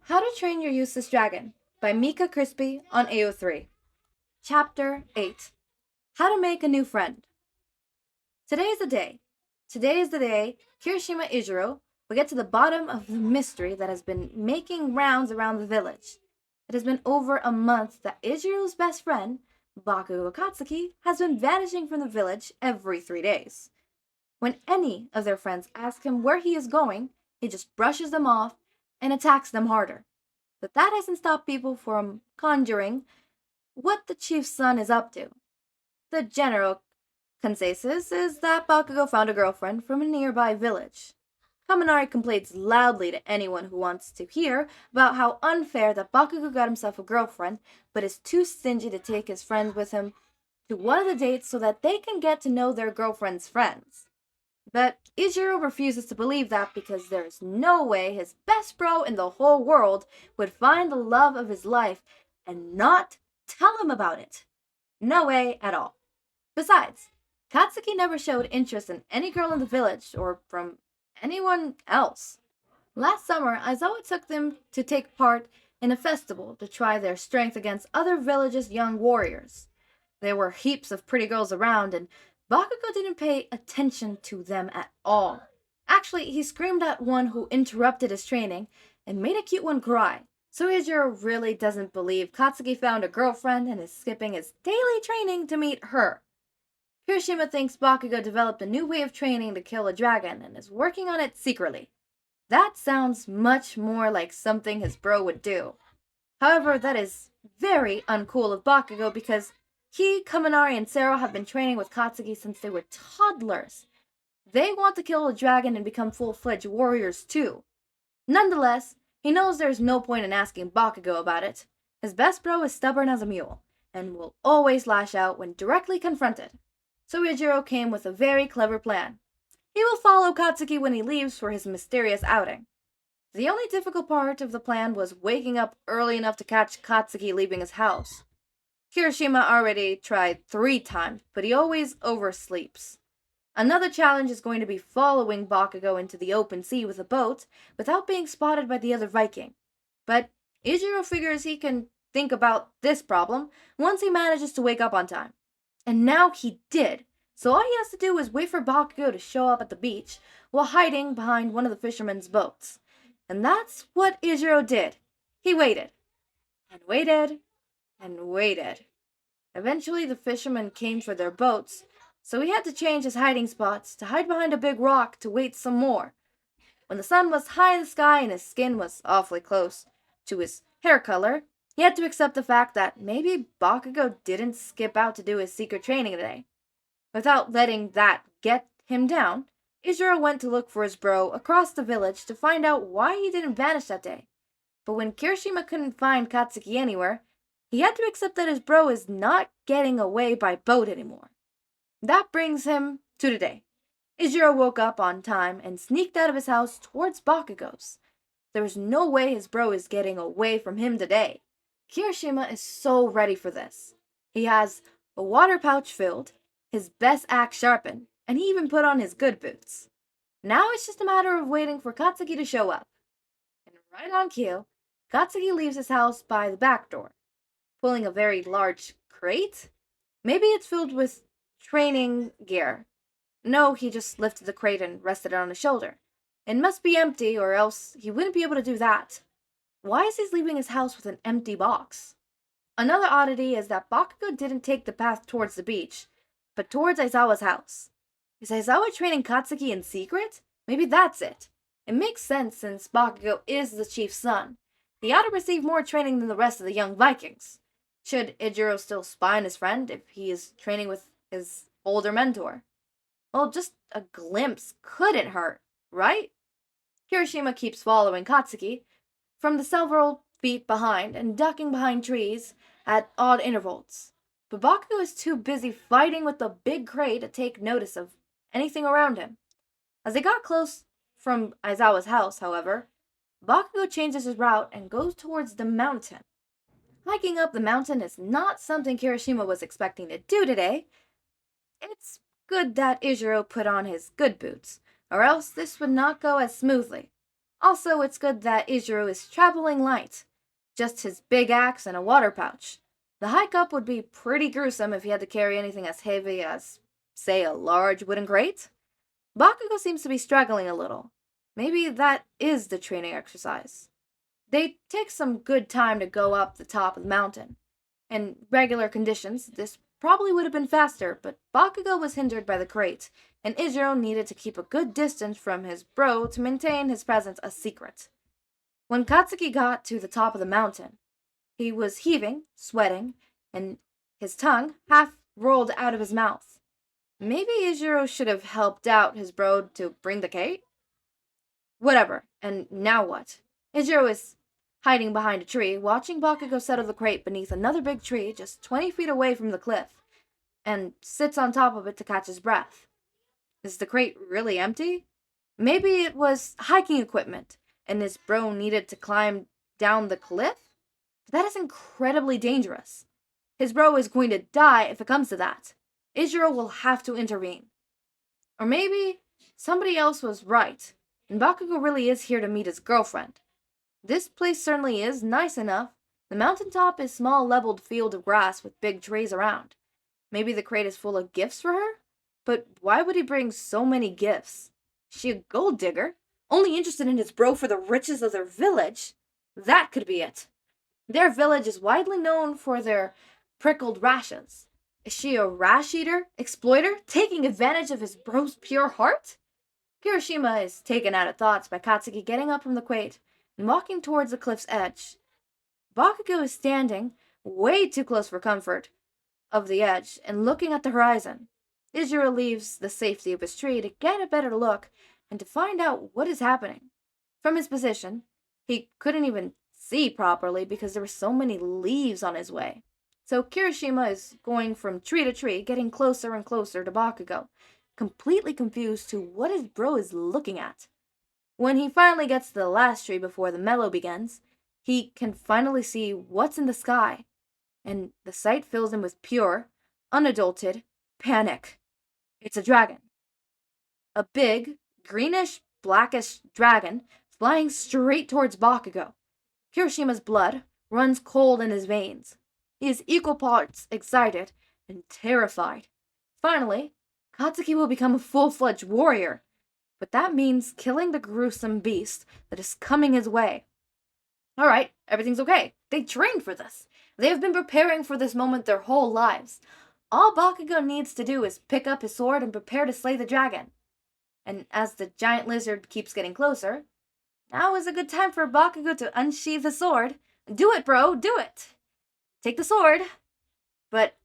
How to Train Your Useless Dragon by Mika Crispy on AO3. Chapter 8. How to Make a New Friend. Today is the day. Today is the day Kirishima Ijiro will get to the bottom of the mystery that has been making rounds around the village. It has been over a month that Ijiro's best friend, Bakugou Katsuki, has been vanishing from the village every 3 days. When any of their friends ask him where he is going, he just brushes them off and attacks them harder. But that hasn't stopped people from conjuring what the chief's son is up to. The general consensus is that Bakugo found a girlfriend from a nearby village. Kaminari complains loudly to anyone who wants to hear about how unfair that Bakugo got himself a girlfriend, but is too stingy to take his friends with him to one of the dates so that they can get to know their girlfriend's friends. But Ijiro refuses to believe that because there is no way his best bro in the whole world would find the love of his life and not tell him about it. No way at all. Besides, Katsuki never showed interest in any girl in the village or from anyone else. Last summer, Aizawa took them to take part in a festival to try their strength against other villages' young warriors. There were heaps of pretty girls around, and Bakugo didn't pay attention to them at all. Actually, he screamed at one who interrupted his training and made a cute one cry. So Ijiro really doesn't believe Katsuki found a girlfriend and is skipping his daily training to meet her. Kirishima thinks Bakugo developed a new way of training to kill a dragon and is working on it secretly. That sounds much more like something his bro would do. However, that is very uncool of Bakugo because he, Kaminari, and Sero have been training with Katsuki since they were toddlers. They want to kill a dragon and become full-fledged warriors too. Nonetheless, he knows there's no point in asking Bakugo about it. His best bro is stubborn as a mule, and will always lash out when directly confronted. So Ijiro came with a very clever plan. He will follow Katsuki when he leaves for his mysterious outing. The only difficult part of the plan was waking up early enough to catch Katsuki leaving his house. Kirishima already tried 3 times, but he always oversleeps. Another challenge is going to be following Bakugo into the open sea with a boat without being spotted by the other Viking. But Ijiro figures he can think about this problem once he manages to wake up on time. And now he did, so all he has to do is wait for Bakugo to show up at the beach while hiding behind one of the fishermen's boats. And that's what Ijiro did. He waited, and waited, and waited. Eventually the fishermen came for their boats, so he had to change his hiding spots to hide behind a big rock to wait some more. When the sun was high in the sky and his skin was awfully close to his hair color, he had to accept the fact that maybe Bakugo didn't skip out to do his secret training today. Without letting that get him down, Ijiro went to look for his bro across the village to find out why he didn't vanish that day. But when Kirishima couldn't find Katsuki anywhere, he had to accept that his bro is not getting away by boat anymore. That brings him to today. Ijiro woke up on time and sneaked out of his house towards Bakugo's. There's no way his bro is getting away from him today. Kirishima is so ready for this. He has a water pouch filled, his best axe sharpened, and he even put on his good boots. Now it's just a matter of waiting for Katsuki to show up. And right on cue, Katsuki leaves his house by the back door, pulling a very large crate. Maybe it's filled with training gear. No, he just lifted the crate and rested it on his shoulder. It must be empty, or else he wouldn't be able to do that. Why is he leaving his house with an empty box? Another oddity is that Bakugo didn't take the path towards the beach, but towards Aizawa's house. Is Aizawa training Katsuki in secret? Maybe that's it. It makes sense since Bakugo is the chief's son. He ought to receive more training than the rest of the young Vikings. Should Ijiro still spy on his friend if he is training with his older mentor? Well, just a glimpse couldn't hurt, right? Kirishima keeps following Katsuki from the several feet behind and ducking behind trees at odd intervals. But Bakugo is too busy fighting with the big crate to take notice of anything around him. As they got close from Aizawa's house, however, Bakugo changes his route and goes towards the mountain. Hiking up the mountain is not something Kirishima was expecting to do today. It's good that Ijiro put on his good boots, or else this would not go as smoothly. Also, it's good that Izuru is traveling light, just his big axe and a water pouch. The hike up would be pretty gruesome if he had to carry anything as heavy as, say, a large wooden crate. Bakugo seems to be struggling a little. Maybe that is the training exercise. They take some good time to go up the top of the mountain. In regular conditions, this probably would have been faster, but Bakugo was hindered by the crate, and Izuru needed to keep a good distance from his bro to maintain his presence a secret. When Katsuki got to the top of the mountain, he was heaving, sweating, and his tongue half rolled out of his mouth. Maybe Izuru should have helped out his bro to bring the crate? Whatever, and now what? Izuru is hiding behind a tree, watching Bakugo settle the crate beneath another big tree just 20 feet away from the cliff, and sits on top of it to catch his breath. Is the crate really empty? Maybe it was hiking equipment, and his bro needed to climb down the cliff? That is incredibly dangerous. His bro is going to die if it comes to that. Izuru will have to intervene. Or maybe somebody else was right, and Bakugo really is here to meet his girlfriend. This place certainly is nice enough. The mountaintop is a small leveled field of grass with big trees around. Maybe the crate is full of gifts for her? But why would he bring so many gifts? Is she a gold digger? Only interested in his bro for the riches of their village? That could be it. Their village is widely known for their prickled rashes. Is she a rash eater, exploiter, taking advantage of his bro's pure heart? Kirishima is taken out of thoughts by Katsuki getting up from the crate and walking towards the cliff's edge. Bakugo is standing, way too close for comfort, of the edge and looking at the horizon. Izuru leaves the safety of his tree to get a better look and to find out what is happening. From his position, he couldn't even see properly because there were so many leaves on his way. So Kirishima is going from tree to tree, getting closer and closer to Bakugo, completely confused to what his bro is looking at. When he finally gets to the last tree before the mellow begins, he can finally see what's in the sky, and the sight fills him with pure, unadulterated panic. It's a dragon. A big, greenish, blackish dragon flying straight towards Bakugo. Kirishima's blood runs cold in his veins. He is equal parts excited and terrified. Finally, Katsuki will become a full-fledged warrior, but that means killing the gruesome beast that is coming his way. Alright, everything's okay. They trained for this. They have been preparing for this moment their whole lives. All Bakugo needs to do is pick up his sword and prepare to slay the dragon. And as the giant lizard keeps getting closer, now is a good time for Bakugo to unsheathe the sword. Do it, bro, do it! Take the sword. But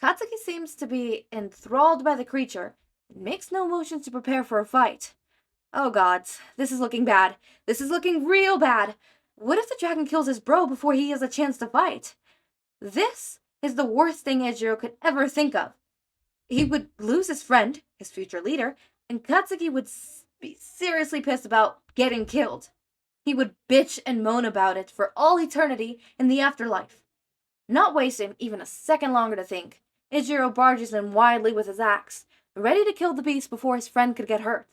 Katsuki seems to be enthralled by the creature and makes no motions to prepare for a fight. Oh gods, this is looking bad. This is looking real bad. What if the dragon kills his bro before he has a chance to fight? This is the worst thing Izuru could ever think of. He would lose his friend, his future leader, and Katsuki would be seriously pissed about getting killed. He would bitch and moan about it for all eternity in the afterlife. Not wasting even a second longer to think, Izuru barges in wildly with his axe, ready to kill the beast before his friend could get hurt.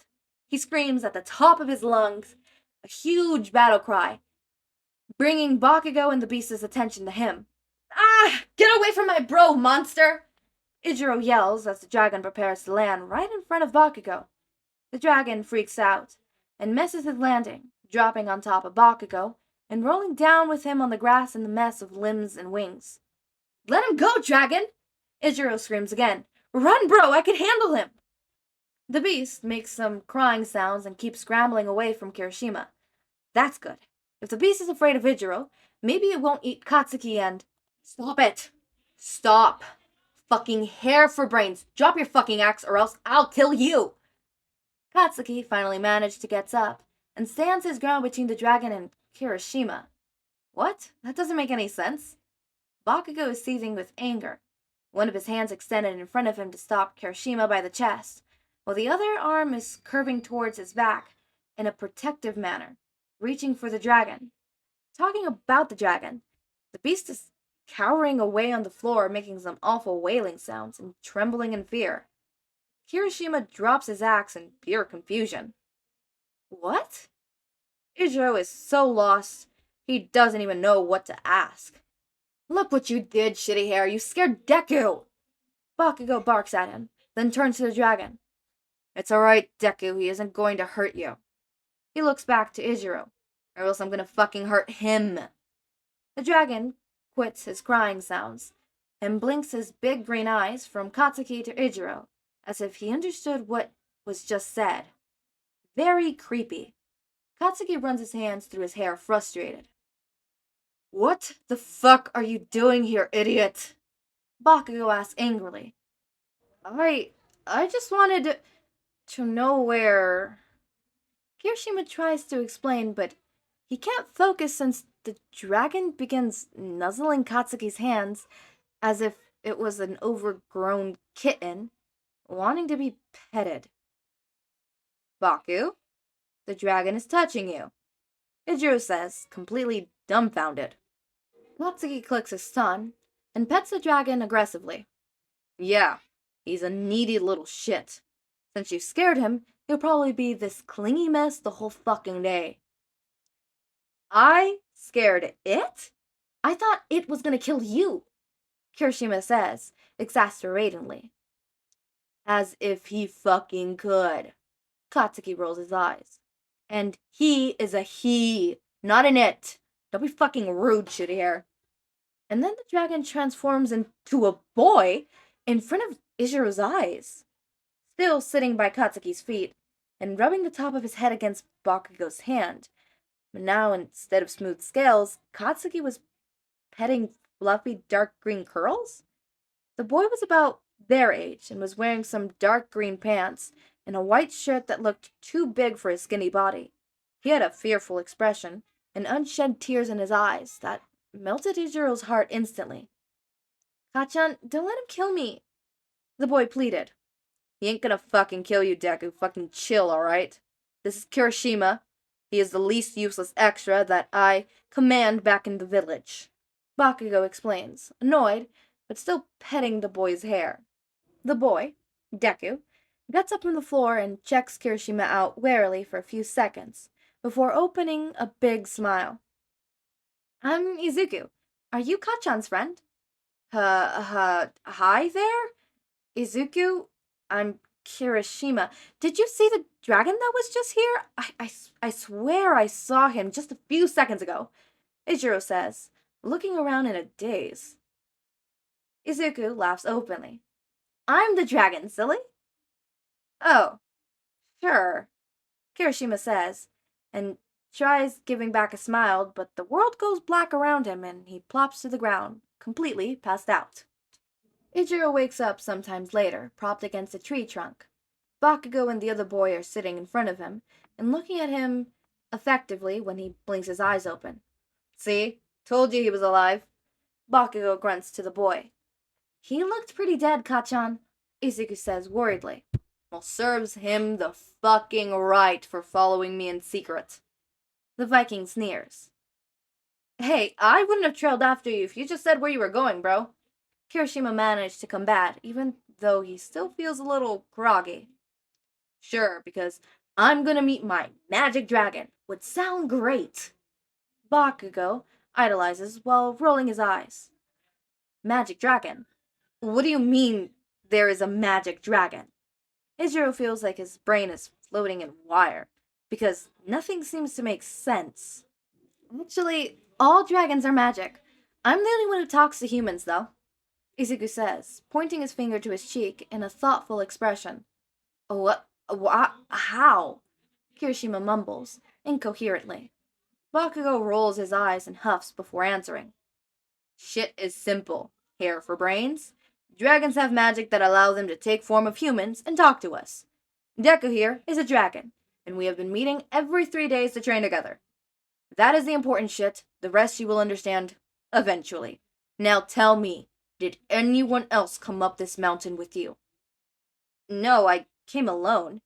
He screams at the top of his lungs, a huge battle cry, bringing Bakugo and the beast's attention to him. Ah! Get away from my bro, monster! Izuru yells as the dragon prepares to land right in front of Bakugo. The dragon freaks out and misses his landing, dropping on top of Bakugo and rolling down with him on the grass in the mess of limbs and wings. Let him go, dragon! Izuru screams again. Run, bro! I can handle him! The beast makes some crying sounds and keeps scrambling away from Kirishima. That's good. If the beast is afraid of Izuru, maybe it won't eat Katsuki and... Stop it! Stop! Fucking hair for brains! Drop your fucking axe or else I'll kill you! Katsuki finally managed to get up and stands his ground between the dragon and Kirishima. What? That doesn't make any sense. Bakugo is seething with anger, one of his hands extended in front of him to stop Kirishima by the chest, while the other arm is curving towards his back in a protective manner, reaching for the dragon. Talking about the dragon, the beast is cowering away on the floor, making some awful wailing sounds and trembling in fear. Kirishima drops his axe in pure confusion. What? Ijiro is so lost, he doesn't even know what to ask. Look what you did, shitty hair. You scared Deku! Bakugo barks at him, then turns to the dragon. It's alright, Deku. He isn't going to hurt you. He looks back to Ijiro. Or else I'm gonna fucking hurt him. The dragon quits his crying sounds and blinks his big green eyes from Katsuki to Ijiro, as if he understood what was just said. Very creepy. Katsuki runs his hands through his hair, frustrated. What the fuck are you doing here, idiot? Bakugo asks angrily. I just wanted to know where... Kirishima tries to explain, but he can't focus since the dragon begins nuzzling Katsuki's hands as if it was an overgrown kitten, wanting to be petted. Baku, the dragon is touching you, Ijiro says, completely dumbfounded. Katsuki clicks his tongue and pets the dragon aggressively. Yeah, he's a needy little shit. Since you scared him, he'll probably be this clingy mess the whole fucking day. I scared it? I thought it was gonna kill you, Kirishima says, exasperatingly. As if he fucking could. Katsuki rolls his eyes. And he is a he, not an it. Don't be fucking rude, shitty hair. And then the dragon transforms into a boy in front of Ijiro's eyes. Still sitting by Katsuki's feet and rubbing the top of his head against Bakugo's hand. But now, instead of smooth scales, Katsuki was petting fluffy dark green curls? The boy was about their age and was wearing some dark green pants and a white shirt that looked too big for his skinny body. He had a fearful expression and unshed tears in his eyes that melted Ijiro's heart instantly. Kachan, don't let him kill me, the boy pleaded. He ain't gonna fucking kill you, Deku. Fucking chill, alright? This is Kirishima. He is the least useless extra that I command back in the village. Bakugo explains, annoyed, but still petting the boy's hair. The boy, Deku, gets up from the floor and checks Kirishima out warily for a few seconds, before opening a big smile. I'm Izuku. Are you Kachan's friend? Hi there? Izuku? I'm Kirishima. Did you see the dragon that was just here? I swear I saw him just a few seconds ago, Ijiro says, looking around in a daze. Izuku laughs openly. I'm the dragon, silly. Oh, sure, Kirishima says, and tries giving back a smile, but the world goes black around him and he plops to the ground, completely passed out. Ijiro wakes up sometimes later, propped against a tree trunk. Bakugo and the other boy are sitting in front of him and looking at him effectively when he blinks his eyes open. See? Told you he was alive. Bakugo grunts to the boy. He looked pretty dead, Kachan, Izuku says worriedly. Well, serves him the fucking right for following me in secret. The Viking sneers. Hey, I wouldn't have trailed after you if you just said where you were going, bro. Kirishima managed to combat, even though he still feels a little groggy. Sure, because I'm gonna meet my magic dragon. Would sound great. Bakugo idolizes while rolling his eyes. Magic dragon? What do you mean there is a magic dragon? Ijiro feels like his brain is floating in wire, because nothing seems to make sense. Actually, all dragons are magic. I'm the only one who talks to humans, though, Izuku says, pointing his finger to his cheek in a thoughtful expression. What? How? Kirishima mumbles, incoherently. Bakugo rolls his eyes and huffs before answering. Shit is simple. Hair for brains. Dragons have magic that allows them to take form of humans and talk to us. Deku here is a dragon, and we have been meeting every 3 days to train together. That is the important shit. The rest you will understand eventually. Now tell me, did anyone else come up this mountain with you? No, I came alone,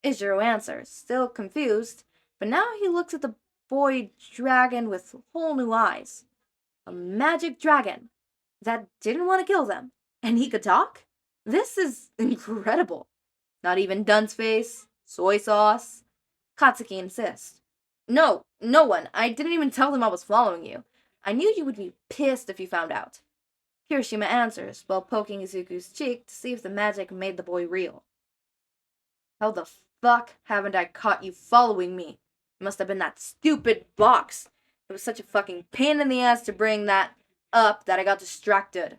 Ijiro answers, still confused, but now he looks at the boy dragon with whole new eyes. A magic dragon that didn't want to kill them, and he could talk? This is incredible. Not even dunce face, soy sauce, Katsuki insists. No, no one. I didn't even tell them I was following you. I knew you would be pissed if you found out. Kirishima answers while poking Izuku's cheek to see if the magic made the boy real. How the fuck haven't I caught you following me? It must have been that stupid box. It was such a fucking pain in the ass to bring that up that I got distracted.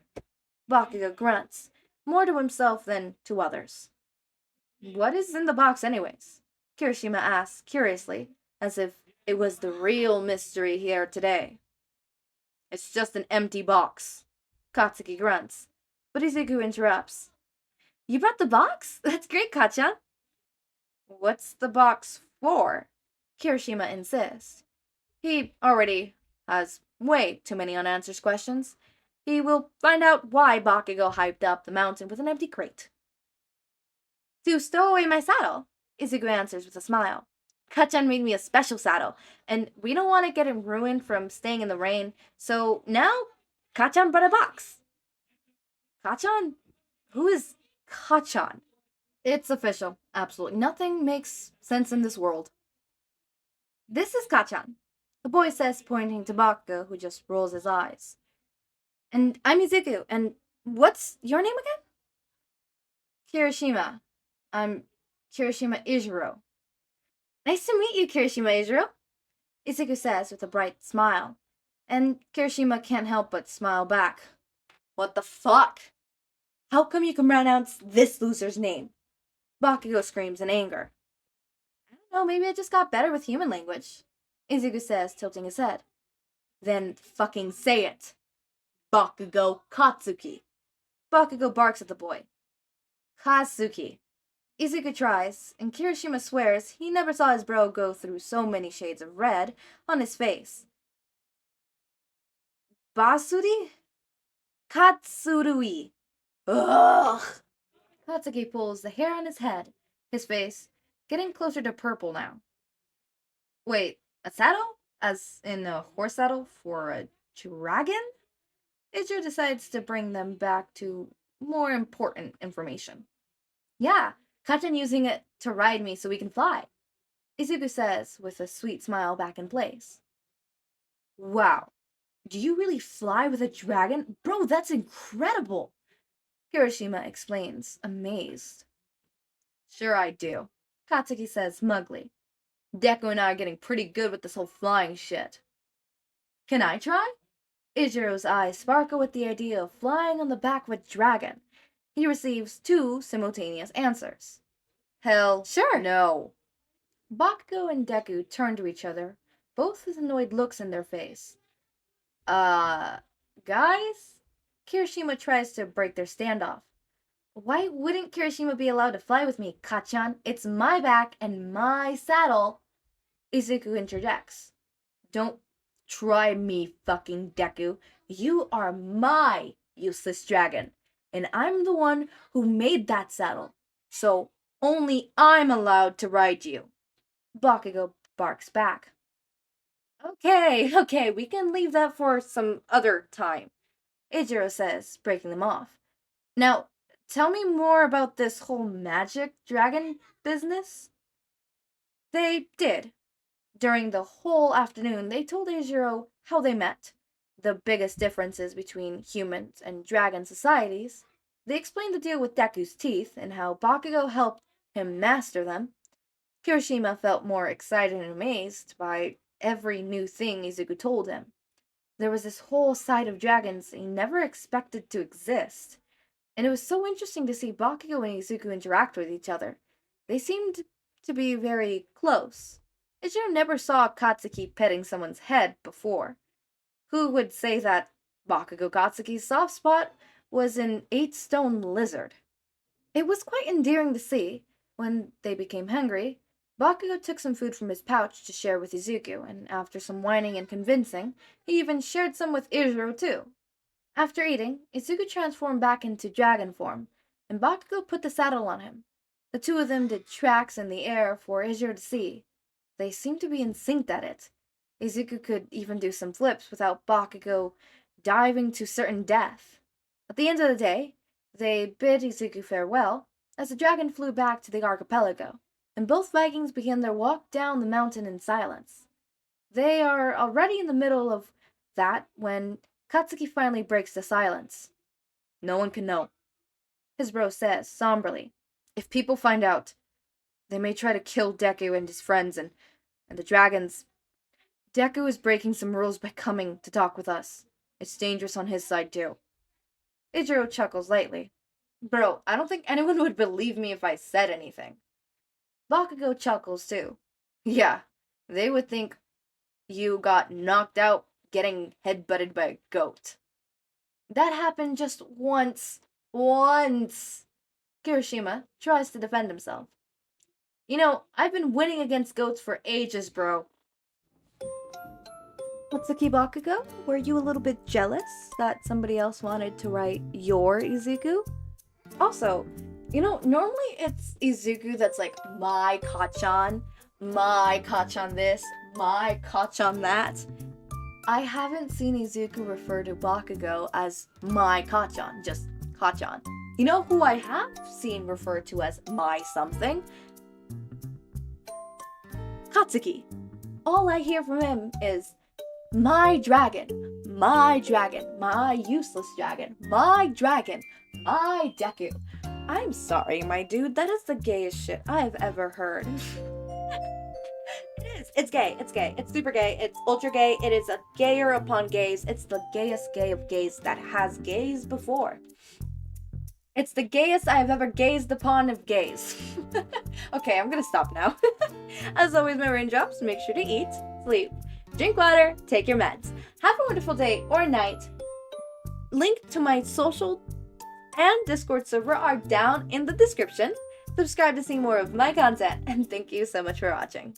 Bakugo grunts, more to himself than to others. What is in the box anyways? Kirishima asks curiously, as if it was the real mystery here today. It's just an empty box. Katsuki grunts, but Izuku interrupts. You brought the box? That's great, Kachan. What's the box for? Kirishima insists. He already has way too many unanswered questions. He will find out why Bakugo hyped up the mountain with an empty crate. To stow away my saddle, Izuku answers with a smile. Kachan made me a special saddle, and we don't want to get it ruined from staying in the rain, so now Kachan brought a box. Kachan? Who is Kachan? It's official. Absolutely nothing makes sense in this world. This is Kachan, the boy says, pointing to Bakugo, who just rolls his eyes. And I'm Izuku, and what's your name again? Kirishima. I'm Kirishima Izuro. Nice to meet you, Kirishima Izuro, Izuku says with a bright smile, and Kirishima can't help but smile back. What the fuck? How come you can pronounce this loser's name? Bakugo screams in anger. I don't know, maybe I just got better with human language, Izuku says, tilting his head. Then fucking say it. Bakugou Katsuki. Bakugo barks at the boy. Katsuki. Izuku tries, and Kirishima swears he never saw his bro go through so many shades of red on his face. Basuri? Katsurui. Ugh! Katsuki pulls the hair on his head, his face getting closer to purple now. Wait, a saddle? As in a horse saddle for a dragon? Ichiro decides to bring them back to more important information. Yeah, Kachan using it to ride me so we can fly, Izuku says with a sweet smile back in place. Wow, do you really fly with a dragon? Bro, that's incredible, Kirishima explains, amazed. Sure I do, Katsuki says smugly. Deku and I are getting pretty good with this whole flying shit. Can I try? Ichiro's eyes sparkle with the idea of flying on the back of a dragon. He receives two simultaneous answers. Hell, sure, no. Bakugo and Deku turn to each other, both with annoyed looks in their face. Guys? Kirishima tries to break their standoff. Why wouldn't Kirishima be allowed to fly with me, Kachan? It's my back and my saddle. Izuku interjects. Don't try me, fucking Deku. You are my useless dragon, and I'm the one who made that saddle, so only I'm allowed to ride you. Bakugo barks back. Okay, we can leave that for some other time, Ichiro says, breaking them off. Now, tell me more about this whole magic dragon business. They did. During the whole afternoon, they told Ichiro how they met, the biggest differences between humans and dragon societies. They explained the deal with Deku's teeth and how Bakugo helped him master them. Kirishima felt more excited and amazed by every new thing Izuku told him. There was this whole side of dragons he never expected to exist, and it was so interesting to see Bakugo and Izuku interact with each other. They seemed to be very close. Ichiro never saw Katsuki petting someone's head before. Who would say that Bakugou Katsuki's soft spot was an 8-stone lizard? It was quite endearing to see. When they became hungry, Bakugo took some food from his pouch to share with Izuku, and after some whining and convincing, he even shared some with Ichiro too. After eating, Izuku transformed back into dragon form, and Bakugo put the saddle on him. The two of them did tracks in the air for Ichiro to see. They seemed to be in sync at it. Izuku could even do some flips without Bakugo diving to certain death. At the end of the day, they bid Izuku farewell as the dragon flew back to the archipelago, and both Vikings began their walk down the mountain in silence. They are already in the middle of that when Katsuki finally breaks the silence. No one can know. His bro says, somberly, if people find out, they may try to kill Deku and his friends and the dragons. Deku is breaking some rules by coming to talk with us. It's dangerous on his side too. Ichiro chuckles lightly. Bro, I don't think anyone would believe me if I said anything. Bakugo chuckles too. Yeah, they would think you got knocked out getting headbutted by a goat. That happened just once. Once! Kirishima tries to defend himself. You know, I've been winning against goats for ages, bro. Katsuki Bakugo, were you a little bit jealous that somebody else wanted to write your Izuku? Also, you know, normally it's Izuku that's like, my Kachan this, my Kachan that. I haven't seen Izuku refer to Bakugo as my Kachan, just Kachan. You know who I have seen referred to as my something? Katsuki. All I hear from him is, my dragon, my useless dragon, my Deku. I'm sorry, my dude, that is the gayest shit I've ever heard. It is. It's gay. It's super gay. It's ultra gay. It is a gayer upon gays. It's the gayest gay of gays that has gays before. It's the gayest I have ever gazed upon of gays. Okay, I'm gonna stop now. As always, my raindrops, make sure to eat, sleep, drink water, take your meds. Have a wonderful day or night. Link to my social and Discord server are down in the description. Subscribe to see more of my content, and thank you so much for watching.